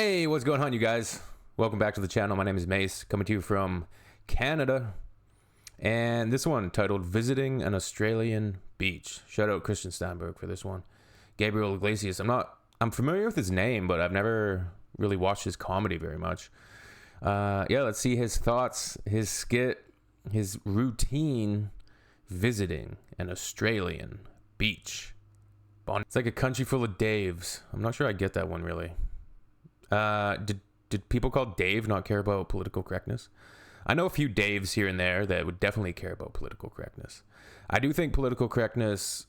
Hey, what's going on, you guys? Welcome back to the channel. My name is Mace, coming to you from Canada. And this one titled Visiting an Australian Beach. Shout out Christian Steinberg for this one. Gabriel Iglesias. I'm familiar with his name, but I've never really watched his comedy very much. Let's see his thoughts, his skit, his routine visiting an Australian beach. It's like a country full of Daves. I'm not sure I get that one really. Did people called Dave not care about political correctness? I know a few Daves here and there that would definitely care about political correctness. I do think political correctness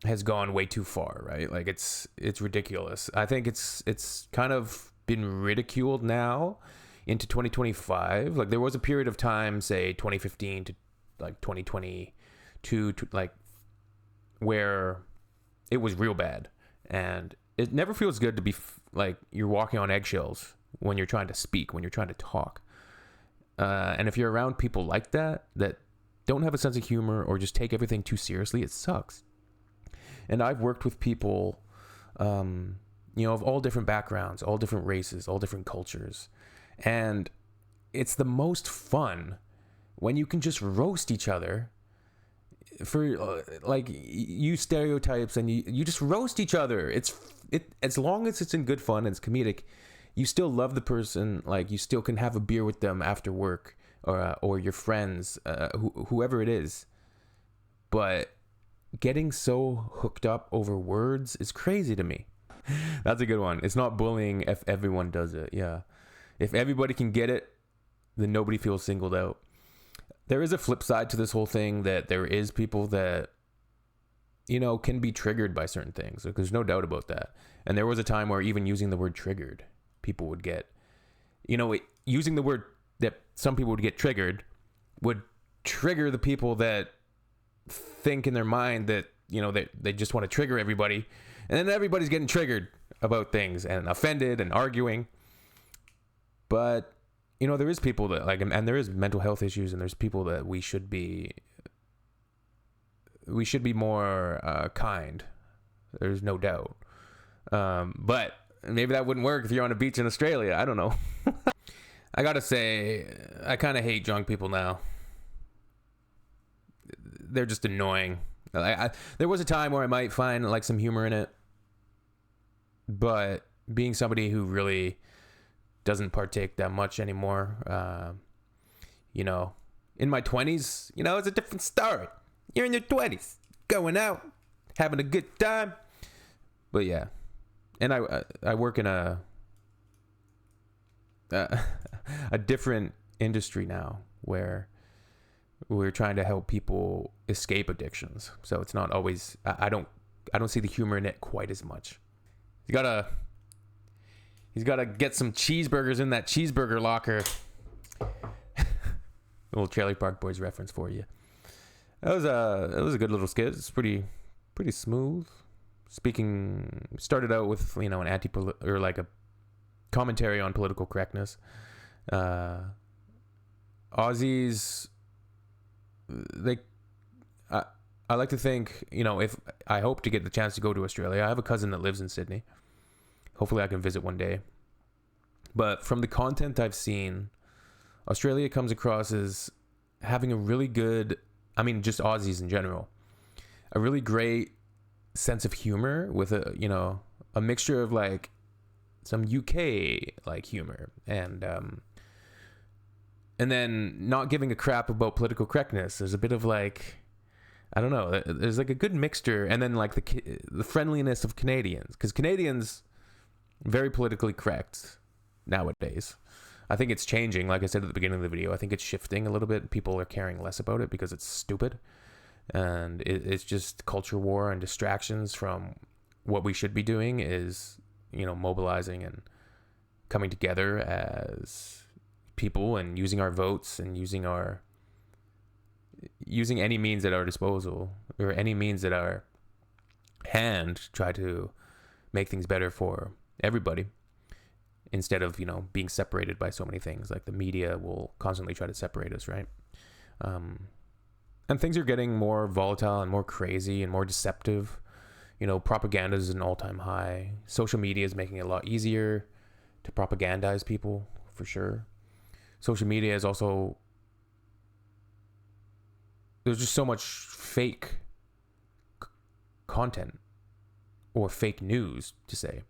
has gone way too far, right? Like it's ridiculous. I think it's kind of been ridiculed now into 2025. Like there was a period of time, say 2015 to like 2022, where it was real bad, and it never feels good to be like you're walking on eggshells when you're trying to speak, when you're trying to talk. And if you're around people like that don't have a sense of humor or just take everything too seriously, it sucks. And I've worked with people, of all different backgrounds, all different races, all different cultures. And it's the most fun when you can just roast each other for like you stereotypes, and you just roast each other. As long as it's in good fun and it's comedic, you still love the person. Like you still can have a beer with them after work, or your friends, whoever it is. But getting so hooked up over words is crazy to me. That's a good one. It's not bullying if everyone does it. Yeah, if everybody can get it, then nobody feels singled out. There is a flip side to this whole thing, that there is people that, can be triggered by certain things. Like, there's no doubt about that. And there was a time where even using the word triggered, people would get, using the word that some people would get triggered would trigger the people that think in their mind that, they just want to trigger everybody. And then everybody's getting triggered about things and offended and arguing. But there is people that and there is mental health issues, and there's people that we should be more kind. There's no doubt. But maybe that wouldn't work if you're on a beach in Australia. I don't know. I gotta say, I kind of hate drunk people now. They're just annoying. There was a time where I might find like some humor in it, but being somebody who really doesn't partake that much anymore. In my 20s, it's a different story. You're in your 20s, going out, having a good time. But yeah, and I work in a different industry now where we're trying to help people escape addictions. So it's not always, I don't see the humor in it quite as much. He's got to get some cheeseburgers in that cheeseburger locker. Little Trailer Park Boys reference for you. It was a good little skit. It's pretty smooth. Started out with an a commentary on political correctness. Aussies, I like to think, if I hope to get the chance to go to Australia. I have a cousin that lives in Sydney. Hopefully I can visit one day. But from the content I've seen, Australia comes across as having a really good, just Aussies in general, a really great sense of humor with a mixture of like some UK like humor and then not giving a crap about political correctness. There's a bit of like, I don't know, there's like a good mixture, and then like the friendliness of Canadians, because Canadians very politically correct nowadays. I think it's changing. Like I said at the beginning of the video, I think it's shifting a little bit. People are caring less about it because it's stupid, and it's just culture war and distractions from what we should be doing is, mobilizing and coming together as people and using our votes and using any means at our disposal, or any means at our hand to try to make things better for everybody, instead of being separated by so many things. Like the media will constantly try to separate us, right? And things are getting more volatile and more crazy and more deceptive. Propaganda is an all-time high. Social media is making it a lot easier to propagandize people, for sure. Social media is also, there's just so much fake content or fake news to say.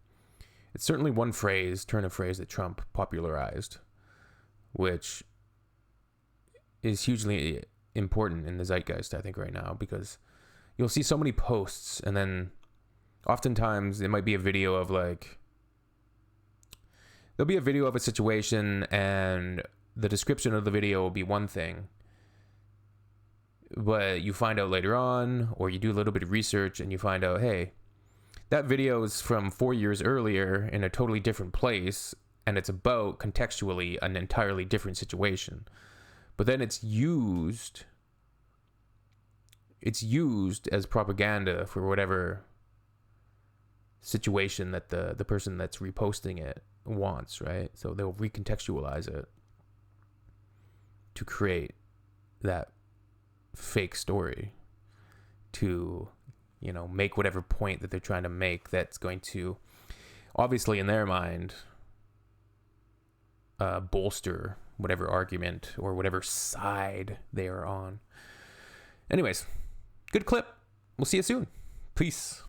It's certainly one turn of phrase that Trump popularized, which is hugely important in the zeitgeist, I think, right now, because you'll see so many posts, and then oftentimes it might be a video of like, there'll be a video of a situation, and the description of the video will be one thing, but you find out later on, or you do a little bit of research, and you find out, hey, that video is from 4 years earlier in a totally different place, and it's about contextually an entirely different situation. But then it's used as propaganda for whatever situation that the person that's reposting it wants, right? So they'll recontextualize it to create that fake story to, you know, make whatever point that they're trying to make that's going to, obviously in their mind, bolster whatever argument or whatever side they are on. Anyways, good clip. We'll see you soon. Peace.